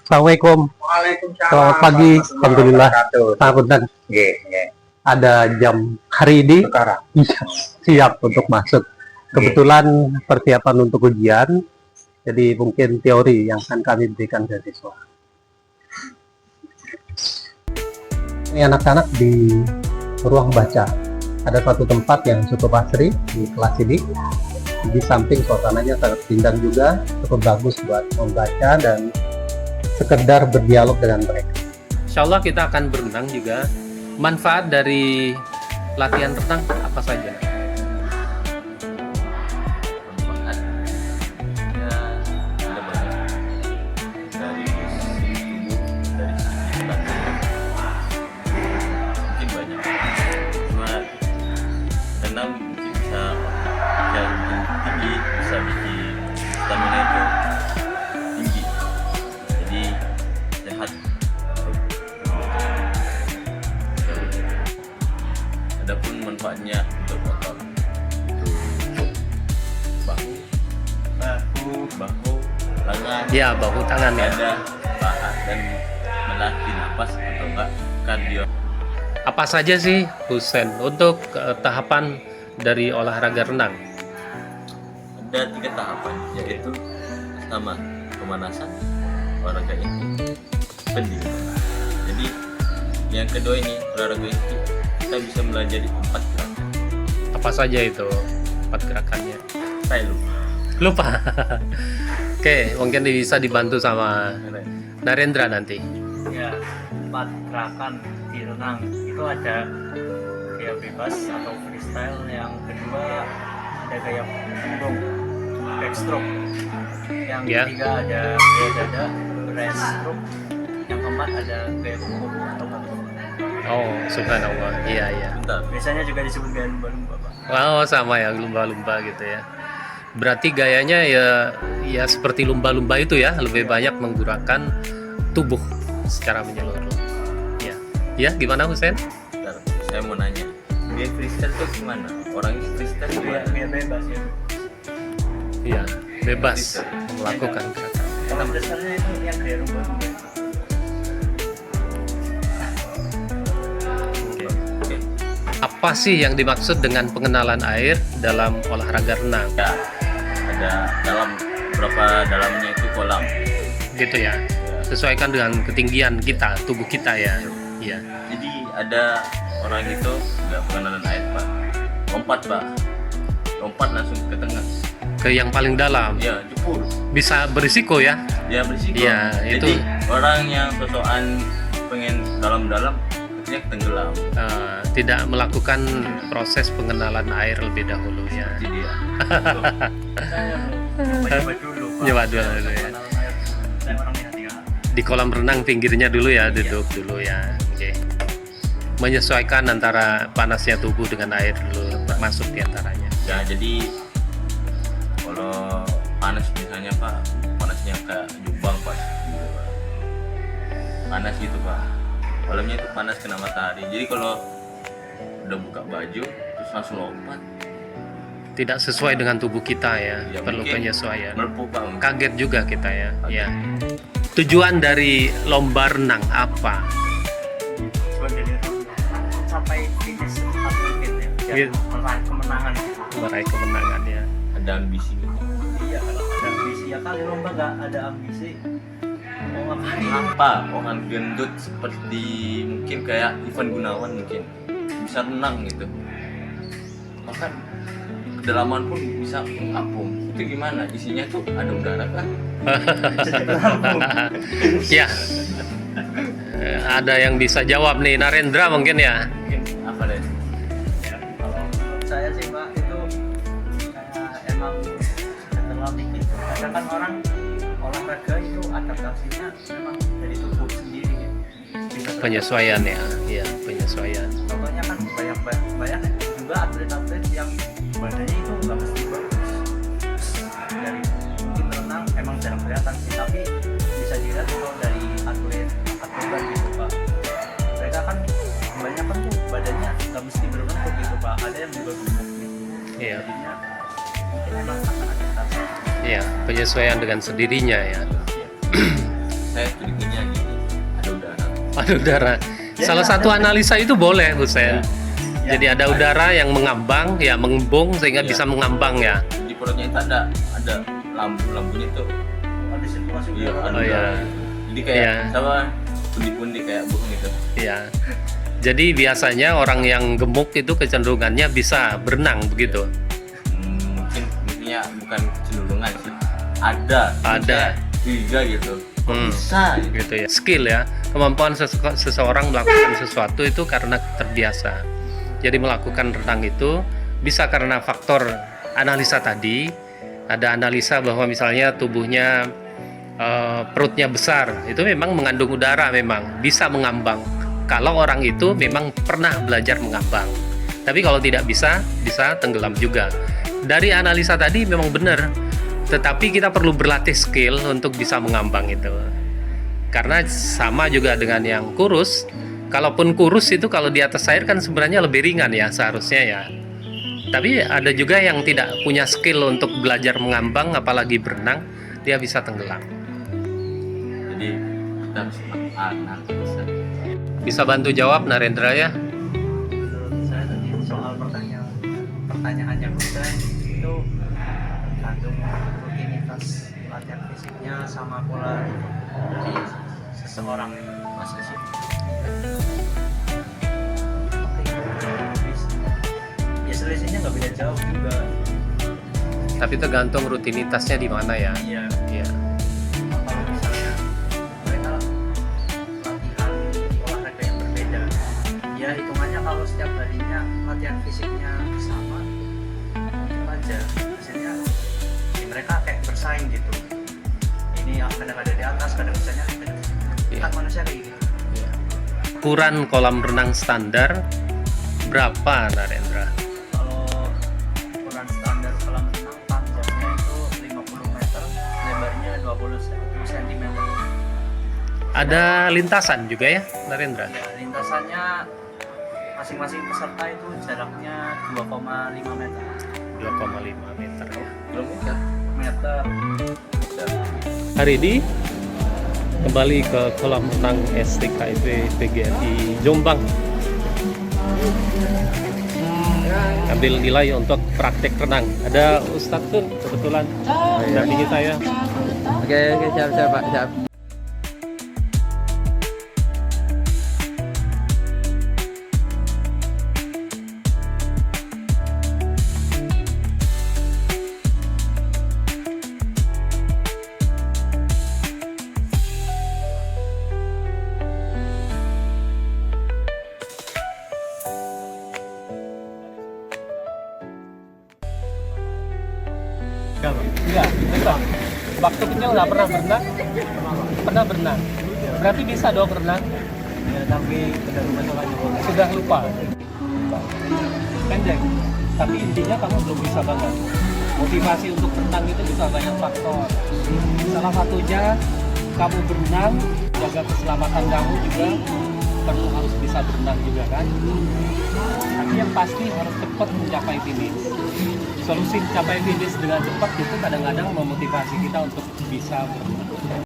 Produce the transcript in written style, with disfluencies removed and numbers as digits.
Assalamualaikum. Waalaikumsalam. Selamat pagi. Alhamdulillah. Selamat datang. Nggih, nggih. Ada jam hari ini. Sekarang. Iya, siap untuk masuk. Kebetulan persiapan untuk ujian. Jadi mungkin teori yang akan kami berikan ke siswa. Ini anak-anak di ruang baca. Ada satu tempat yang cukup asri di kelas ini. Di samping suasananya sangat rindang juga, cukup bagus buat membaca dan sekedar berdialog dengan mereka. Insya Allah kita akan berenang juga. Manfaat dari latihan renang apa saja? Manfaatnya ada banyak, dari sisi tubuh, dari sisi batin, mungkin banyak. Cuma renang mungkin bisa bikin tinggi, bisa bikin stamina itu tinggi, jadi sehat. Adapun manfaatnya untuk otot, untuk bahu, tangan, Ya, bahu tangan ya. dada, paha, dan melatih napas atau enggak kardio. Apa saja sih, Husen, untuk tahapan dari olahraga renang? Ada 3 tahapan, yaitu pertama pemanasan, olahraga inti, pendinginan. Jadi yang kedua ini olahraga inti, kita bisa melajari 4 gerakan. Apa saja itu 4 gerakannya? Saya Lupa. Oke, mungkin bisa dibantu sama Narendra nanti. Ya, 4 gerakan di renang itu ada gaya bebas atau freestyle, yang kedua ada gaya punggung backstroke, yang Ya. ketiga ada gaya dada breaststroke, yang keempat ada gaya punggung atau batuk. Oh, subhanallah. Iya, iya. bentar. Biasanya juga disebut gaya lumba-lumba, Pak. Wow, sama ya, lumba-lumba gitu ya. Berarti gayanya ya seperti lumba-lumba itu ya, lebih banyak menggunakan tubuh secara menyeluruh. Ya. Ya, gimana Husen? Bentar, saya mau nanya, dia freestyle tuh gimana? Orangnya freestyle Gaya, gimana? gaya bebas ya. Iya, bebas melakukan gerakan. Kalau freestyle-nya itu yang gaya lumba-lumba. Oke. Apa sih yang dimaksud dengan pengenalan air dalam olahraga renang? Ya, ada dalam berapa dalamnya itu kolam. Gitu ya. Sesuaikan dengan ketinggian kita, tubuh kita ya. Iya. Jadi ada orang itu nggak pengenalan air, Pak. Lompat langsung ke tengah. Ke yang paling dalam. Ya, jepur. Bisa berisiko ya. Ya berisiko. Iya, Jadi itu. orang yang sosokan pengen dalam-dalam akhirnya tenggelam. Tidak melakukan proses pengenalan air lebih dahulu ya. Jadi dia. Saya coba dulu, Pak. Nyoba dulu ya. Pengenalan air. Saya orangnya tiga. Di kolam renang pinggirnya dulu ya, duduk dulu ya. Oke. Menyesuaikan antara panasnya tubuh dengan air dulu masuk di antaranya. Ya jadi kalau panas misalnya Pak, panasnya kayak Jombang Pak, panas gitu Pak, malamnya itu panas kena matahari. Jadi kalau udah buka baju terus langsung lompat, Tidak sesuai dengan tubuh kita ya, ya perlu mungkin penyesuaian. melepuh Pak. Mungkin. Kaget juga kita ya. Kaget. Ya. Tujuan dari lomba renang apa? Sebagai sampai finish secepat mungkin ya, biar Iya. meraih kemenangan. Meraih kemenangan ya. Ada ambisi gitu. Iya, kalau ada ambisi ya, kali lomba nggak ada ambisi mau ngapain? Kenapa orang gendut seperti mungkin kayak Ivan Gunawan mungkin bisa renang gitu, bahkan kedalaman pun bisa mengapung. Itu gimana? Isinya tuh ada udara kan? Ya. Ada yang bisa jawab nih, Narendra mungkin ya. Mungkin apa deh? Ya, kalau menurut saya sih Pak, itu kayak emang setelah bikin. Kadang kan orang olahraga itu adaptasinya memang dari tubuh sendiri ya. Bisa Penyesuaian ya. Iya, penyesuaian. contohnya kan banyak juga atlet-atlet yang badannya itu nggak mesti bagus, dari mungkin renang emang jarang kelihatan sih, tapi bisa dilihat kalau dari atlet gitu Pak, mereka kan kebanyakan tuh badannya nggak mesti berbentuk gitu Pak, ada yang juga gemuk gitu. Iya. Jadinya mungkin emang karena adaptasi. Iya, penyesuaian dengan sendirinya ya. saya tulisannya gini, ada udara. Ada udara. Ya, Salah satu analisa itu boleh, Husen. Ya. Jadi ada udara yang mengambang, ya mengembung sehingga Ya. bisa mengambang ya. Di perutnya itu ada lampunya tuh. Ada sirkulasi Iya, udara. ada Oh, iya. udara. Jadi kayak Iya. sama pundi-pundi kayak burung gitu. Ya. Jadi biasanya orang yang gemuk itu kecenderungannya bisa berenang begitu. Mungkinnya bukan cenderungan sih. Ada. Ada. Tiga gitu. Kok bisa gitu. Gitu ya. Skill ya. Kemampuan seseorang melakukan sesuatu itu karena terbiasa. Jadi melakukan renang itu bisa karena faktor analisa tadi. Ada analisa bahwa misalnya tubuhnya perutnya besar, itu memang mengandung udara, memang bisa mengambang. Kalau orang itu memang pernah belajar mengambang. Tapi kalau tidak bisa tenggelam juga. Dari analisa tadi memang benar. Tetapi kita perlu berlatih skill untuk bisa mengambang itu. Karena sama juga dengan yang kurus. Kalaupun kurus itu kalau di atas air kan sebenarnya lebih ringan ya seharusnya ya. Tapi ada juga yang tidak punya skill untuk belajar mengambang, apalagi berenang, dia bisa tenggelam. Jadi kita harus analisa. Bisa bantu jawab Narendra ya? Menurut saya tadi soal pertanyaannya Husen itu tergantung rutinitas latihan fisiknya sama pola dari seseorang. Masa sih? Ya selisihnya nggak beda jauh juga. Tapi tergantung rutinitasnya di mana ya. Iya. Iya. Kalau misalnya mereka latihan di olahraga yang berbeda, ya hitungannya kalau setiap harinya latihan fisiknya sama, mungkin aja biasanya ya mereka kayak bersaing gitu. Ini kadang ada di atas, kadang misalnya Iya. kan manusia kayak gitu. Iya. Ukuran kolam renang standar berapa Narendra? Kalau ukuran standar kolam renang panjangnya itu 50 meter, lebarnya 20 cm. Ada lintasan juga ya Narendra? Ya, lintasannya masing-masing peserta itu jaraknya 2,5 meter. 2,5 meter ya. Kilometer. Meter. Hari ini kembali ke kolam renang STKIP PGRI Jombang. Ambil nilai untuk praktek renang. Ada Ustadz tuh kebetulan mendampingi saya. Oke, siap Pak, siap. Enggak. Waktu kecil nggak pernah berenang. Pernah berenang. Berarti bisa dong berenang. Ya, tapi Sudah lupa. Pendek. Tapi intinya kamu belum bisa banget. Motivasi untuk berenang itu bisa banyak faktor. Salah satunya kamu berenang, jaga keselamatan kamu juga perlu harus bisa berenang juga kan. Tapi yang pasti harus cepat mencapai finish. Solusi mencapai finish dengan cepat itu kadang-kadang memotivasi kita untuk bisa berenang.